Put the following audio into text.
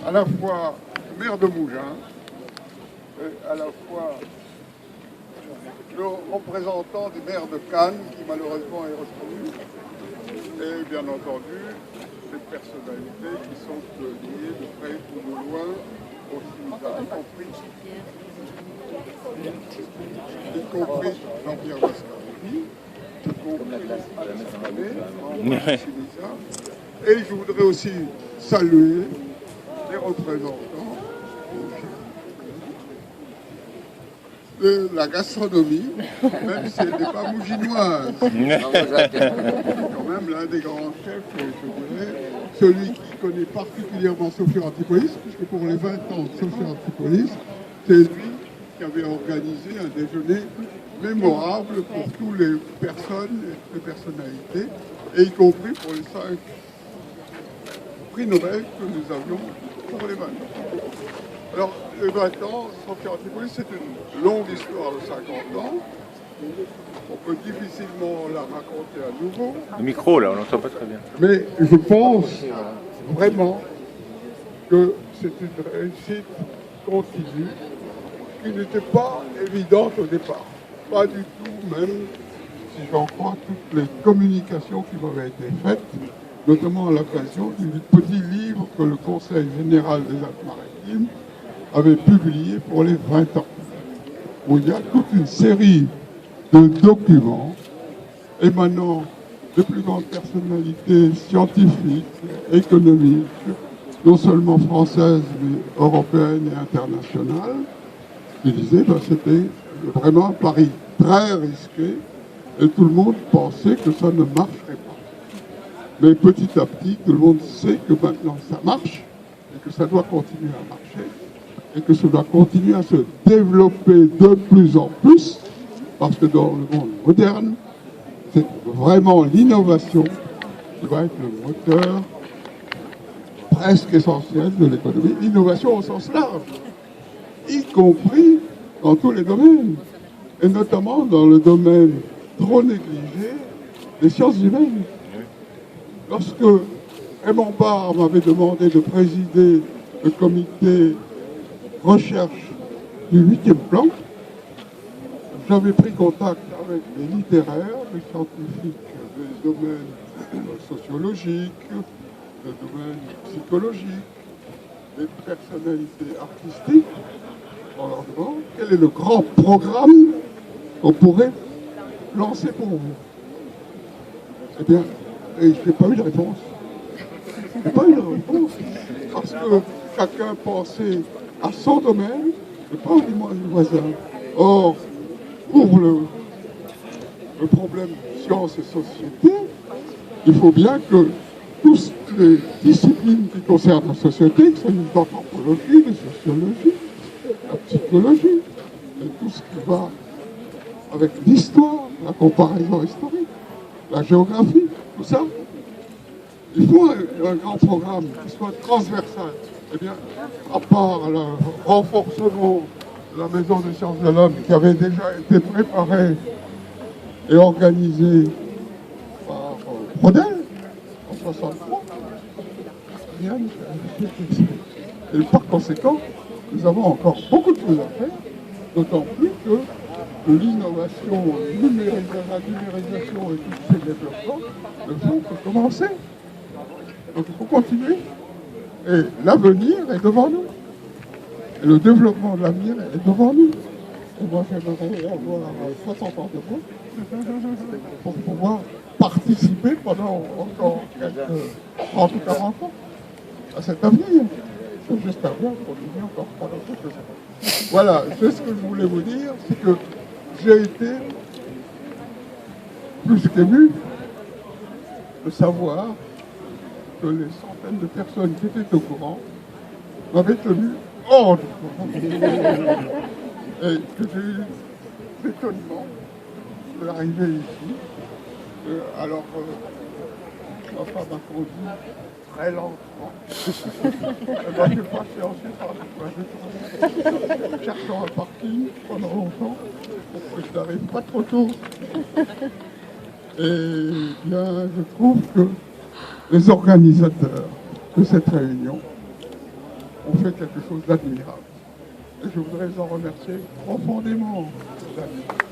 à la fois maire de Mougins et à la fois le représentant des maires de Cannes, qui malheureusement est retenu, et bien entendu des personnalités qui sont liées de près ou de loin au cimetière, y compris Jean-Pierre Mascaroni, y compris Alex Palais, et je voudrais aussi saluer les représentants de la gastronomie, même si elle n'est pas mouginoise. Quand même l'un des grands chefs, je dirais, celui qui connaît particulièrement Sophie Antipolis, puisque pour les 20 ans de Sophie Antipolis, c'est lui qui avait organisé un déjeuner mémorable pour toutes les personnes, les personnalités, et y compris pour les 5 prix Nobel que nous avions pour les 20 ans. Alors, les 20 ans, Sophie Antipolis, c'est une longue histoire de 50 ans. On peut difficilement la raconter à nouveau. Le micro, là, on l'entend pas très bien. Mais je pense vraiment que c'est une réussite continue qui n'était pas évidente au départ. Pas du tout, même si j'en crois toutes les communications qui m'avaient été faites, notamment à l'occasion du petit livre que le Conseil général des Alpes-Maritimes avait publié pour les 20 ans, où il y a toute une série de documents émanant de plus grandes personnalités scientifiques, économiques, non seulement françaises, mais européennes et internationales, qui disaient que c'était vraiment un pari très risqué et tout le monde pensait que ça ne marcherait pas. Mais petit à petit, tout le monde sait que maintenant ça marche et que ça doit continuer à marcher et que ça doit continuer à se développer de plus en plus, parce que dans le monde moderne, c'est vraiment l'innovation qui va être le moteur presque essentiel de l'économie. L'innovation au sens large, y compris dans tous les domaines, et notamment dans le domaine trop négligé des sciences humaines. Lorsque Raymond Barre m'avait demandé de présider le comité recherche du 8e plan, j'avais pris contact avec des littéraires, des scientifiques des domaines sociologiques, des domaines psychologiques, des personnalités artistiques, en leur demandant quel est le grand programme qu'on pourrait lancer pour vous. Eh bien, je n'ai pas eu de réponse. Je n'ai pas eu de réponse, parce que chacun pensait à son domaine, et pas du moins du voisin. Or, pour le problème sciences et société, il faut bien que toutes les disciplines qui concernent la société, que ce soit l'anthropologie, la sociologie, la psychologie, et tout ce qui va avec l'histoire, la comparaison historique, la géographie, tout ça, il faut un grand programme qui soit transversal. Eh bien, à part le renforcement de la Maison des sciences de l'homme qui avait déjà été préparée et organisée par Prodel en 1963, rien n'est fait. Et par conséquent, nous avons encore beaucoup de choses à faire, d'autant plus que l'innovation, la numérisation et tous ces développements ne font que commencer. Donc il faut continuer. Et l'avenir est devant nous. Et le développement de l'avenir est devant nous. Et moi, j'aimerais avoir 60 ans de moins pour pouvoir participer pendant encore quelques 30 ou 40 ans à cet avenir. J'espère bien continuer encore pendant quelques années. Voilà, c'est ce que je voulais vous dire, c'est que j'ai été plus qu'ému de savoir que les centaines de personnes qui étaient au courant m'avaient tenu hors du courant. Et que j'ai eu l'étonnement d'arriver ici, alors ma femme a conduit très lentement. Elle m'a fait passer ensuite par le trajet, cherchant un parking pendant longtemps, pour que je n'arrive pas trop tôt. Et bien, je trouve que les organisateurs de cette réunion ont fait quelque chose d'admirable. Et je voudrais les en remercier profondément, ces amis.